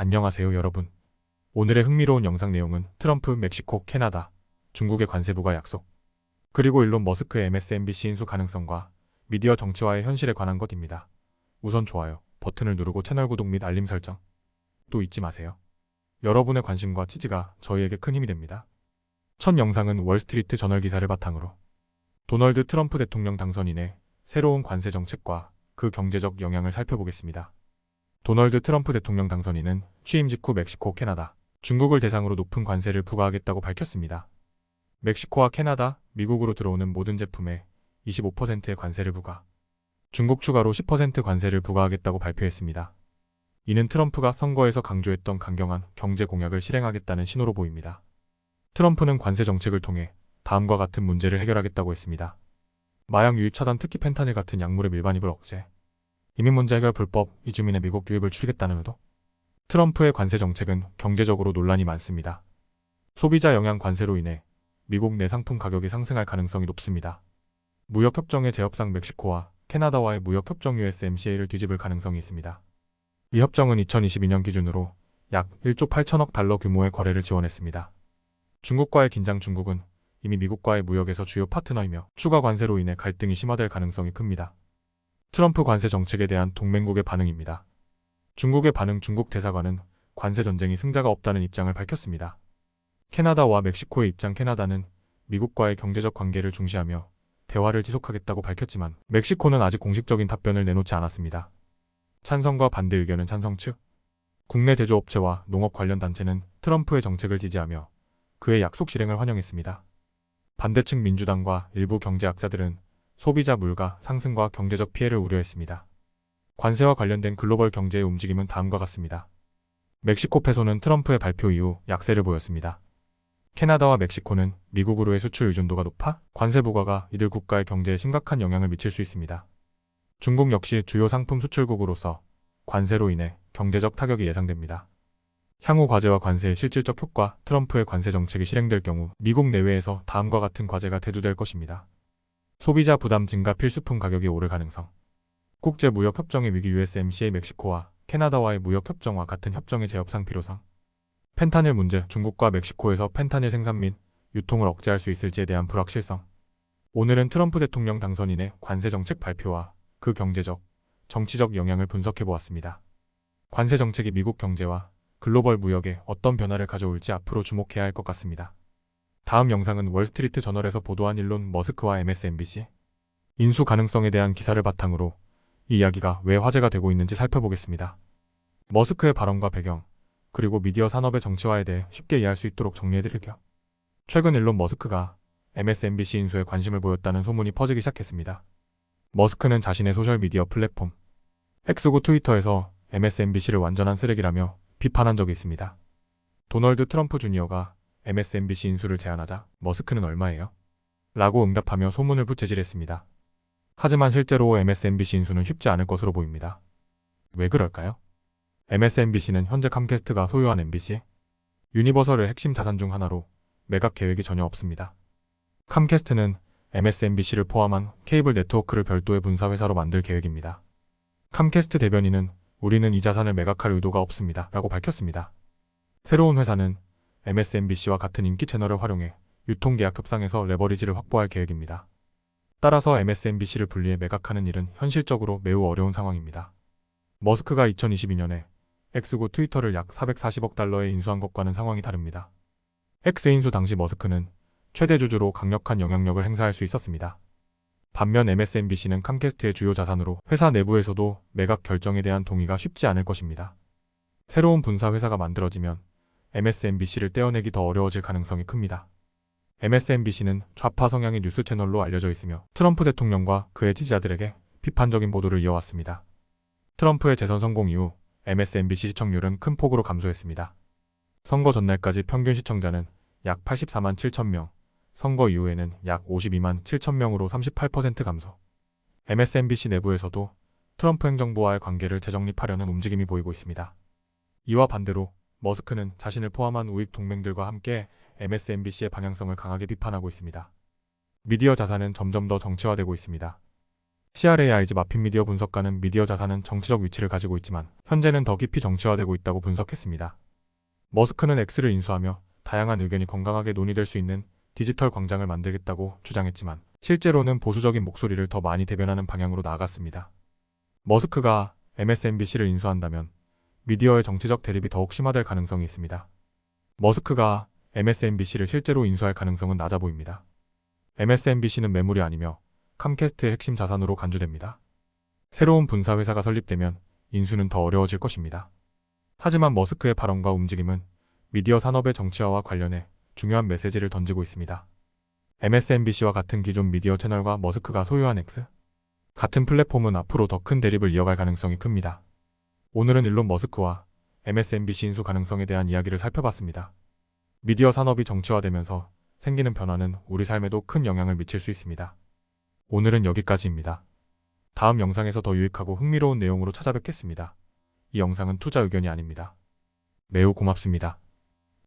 안녕하세요 여러분. 오늘의 흥미로운 영상 내용은 트럼프, 멕시코, 캐나다, 중국의 관세 부과 약속, 그리고 일론 머스크의 MSNBC 인수 가능성과 미디어 정치화의 현실에 관한 것입니다. 우선 좋아요 버튼을 누르고 채널 구독 및 알림 설정 또 잊지 마세요. 여러분의 관심과 지지가 저희에게 큰 힘이 됩니다. 첫 영상은 월스트리트 저널 기사를 바탕으로 도널드 트럼프 대통령 당선인의 새로운 관세 정책과 그 경제적 영향을 살펴보겠습니다. 도널드 트럼프 대통령 당선인은 취임 직후 멕시코, 캐나다, 중국을 대상으로 높은 관세를 부과하겠다고 밝혔습니다. 멕시코와 캐나다, 미국으로 들어오는 모든 제품에 25%의 관세를 부과, 중국 추가로 10% 관세를 부과하겠다고 발표했습니다. 이는 트럼프가 선거에서 강조했던 강경한 경제 공약을 실행하겠다는 신호로 보입니다. 트럼프는 관세 정책을 통해 다음과 같은 문제를 해결하겠다고 했습니다. 마약 유입 차단, 특히 펜타닐 같은 약물의 밀반입을 억제, 이민 문제 해결, 불법 이주민의 미국 유입을 줄이겠다는 의도. 트럼프의 관세 정책은 경제적으로 논란이 많습니다. 소비자 영향 관세로 인해 미국 내 상품 가격이 상승할 가능성이 높습니다. 무역협정의 재협상 멕시코와 캐나다와의 무역협정 USMCA를 뒤집을 가능성이 있습니다. 이 협정은 2022년 기준으로 약 1조 8천억 달러 규모의 거래를 지원했습니다. 중국과의 긴장. 중국은 이미 미국과의 무역에서 주요 파트너이며 추가 관세로 인해 갈등이 심화될 가능성이 큽니다. 트럼프 관세 정책에 대한 동맹국의 반응입니다. 중국의 반응. 중국 대사관은 관세 전쟁이 승자가 없다는 입장을 밝혔습니다. 캐나다와 멕시코의 입장. 캐나다는 미국과의 경제적 관계를 중시하며 대화를 지속하겠다고 밝혔지만 멕시코는 아직 공식적인 답변을 내놓지 않았습니다. 찬성과 반대 의견은. 찬성 측 국내 제조업체와 농업 관련 단체는 트럼프의 정책을 지지하며 그의 약속 실행을 환영했습니다. 반대 측 민주당과 일부 경제학자들은 소비자 물가 상승과 경제적 피해를 우려했습니다. 관세와 관련된 글로벌 경제의 움직임은 다음과 같습니다. 멕시코 페소는 트럼프의 발표 이후 약세를 보였습니다. 캐나다와 멕시코는 미국으로의 수출 의존도가 높아 관세 부과가 이들 국가의 경제에 심각한 영향을 미칠 수 있습니다. 중국 역시 주요 상품 수출국으로서 관세로 인해 경제적 타격이 예상됩니다. 향후 과제와 관세의 실질적 효과. 트럼프의 관세 정책이 실행될 경우 미국 내외에서 다음과 같은 과제가 대두될 것입니다. 소비자 부담 증가, 필수품 가격이 오를 가능성. 국제무역협정의 위기. USMCA 멕시코와 캐나다와의 무역협정과 같은 협정의 재협상 필요성. 펜타닐 문제. 중국과 멕시코에서 펜타닐 생산 및 유통을 억제할 수 있을지에 대한 불확실성. 오늘은 트럼프 대통령 당선인의 관세 정책 발표와 그 경제적, 정치적 영향을 분석해보았습니다. 관세 정책이 미국 경제와 글로벌 무역에 어떤 변화를 가져올지 앞으로 주목해야 할 것 같습니다. 다음 영상은 월스트리트 저널에서 보도한 일론 머스크와 MSNBC 인수 가능성에 대한 기사를 바탕으로 이 이야기가 왜 화제가 되고 있는지 살펴보겠습니다. 머스크의 발언과 배경, 그리고 미디어 산업의 정치화에 대해 쉽게 이해할 수 있도록 정리해드릴게요. 최근 일론 머스크가 MSNBC 인수에 관심을 보였다는 소문이 퍼지기 시작했습니다. 머스크는 자신의 소셜미디어 플랫폼 X구 트위터에서 MSNBC를 완전한 쓰레기라며 비판한 적이 있습니다. 도널드 트럼프 주니어가 MSNBC 인수를 제안하자 머스크는 얼마예요? 라고 응답하며 소문을 부채질했습니다. 하지만 실제로 MSNBC 인수는 쉽지 않을 것으로 보입니다. 왜 그럴까요? MSNBC는 현재 캄캐스트가 소유한 MBC, 유니버설의 핵심 자산 중 하나로 매각 계획이 전혀 없습니다. 캄캐스트는 MSNBC를 포함한 케이블 네트워크를 별도의 분사 회사로 만들 계획입니다. 캄캐스트 대변인은 우리는 이 자산을 매각할 의도가 없습니다. 라고 밝혔습니다. 새로운 회사는 MSNBC와 같은 인기 채널을 활용해 유통계약 협상에서 레버리지를 확보할 계획입니다. 따라서 MSNBC를 분리해 매각하는 일은 현실적으로 매우 어려운 상황입니다. 머스크가 2022년에 X구 트위터를 약 440억 달러에 인수한 것과는 상황이 다릅니다. X 인수 당시 머스크는 최대 주주로 강력한 영향력을 행사할 수 있었습니다. 반면 MSNBC는 캄캐스트의 주요 자산으로 회사 내부에서도 매각 결정에 대한 동의가 쉽지 않을 것입니다. 새로운 분사 회사가 만들어지면 MSNBC를 떼어내기 더 어려워질 가능성이 큽니다. MSNBC는 좌파 성향의 뉴스 채널로 알려져 있으며 트럼프 대통령과 그의 지지자들에게 비판적인 보도를 이어왔습니다. 트럼프의 재선 성공 이후 MSNBC 시청률은 큰 폭으로 감소했습니다. 선거 전날까지 평균 시청자는 약 84만 7천 명, 선거 이후에는 약 52만 7천 명으로 38% 감소. MSNBC 내부에서도 트럼프 행정부와의 관계를 재정립하려는 움직임이 보이고 있습니다. 이와 반대로 머스크는 자신을 포함한 우익 동맹들과 함께 MSNBC의 방향성을 강하게 비판하고 있습니다. 미디어 자산은 점점 더 정치화되고 있습니다. CRAIG 마핀 미디어 분석가는 미디어 자산은 정치적 위치를 가지고 있지만 현재는 더 깊이 정치화되고 있다고 분석했습니다. 머스크는 X를 인수하며 다양한 의견이 건강하게 논의될 수 있는 디지털 광장을 만들겠다고 주장했지만 실제로는 보수적인 목소리를 더 많이 대변하는 방향으로 나아갔습니다. 머스크가 MSNBC를 인수한다면 미디어의 정치적 대립이 더욱 심화될 가능성이 있습니다. 머스크가 MSNBC를 실제로 인수할 가능성은 낮아 보입니다. MSNBC는 매물이 아니며 캄캐스트의 핵심 자산으로 간주됩니다. 새로운 분사 회사가 설립되면 인수는 더 어려워질 것입니다. 하지만 머스크의 발언과 움직임은 미디어 산업의 정치화와 관련해 중요한 메시지를 던지고 있습니다. MSNBC와 같은 기존 미디어 채널과 머스크가 소유한 X 같은 플랫폼은 앞으로 더 큰 대립을 이어갈 가능성이 큽니다. 오늘은 일론 머스크와 MSNBC 인수 가능성에 대한 이야기를 살펴봤습니다. 미디어 산업이 정치화되면서 생기는 변화는 우리 삶에도 큰 영향을 미칠 수 있습니다. 오늘은 여기까지입니다. 다음 영상에서 더 유익하고 흥미로운 내용으로 찾아뵙겠습니다. 이 영상은 투자 의견이 아닙니다. 매우 고맙습니다.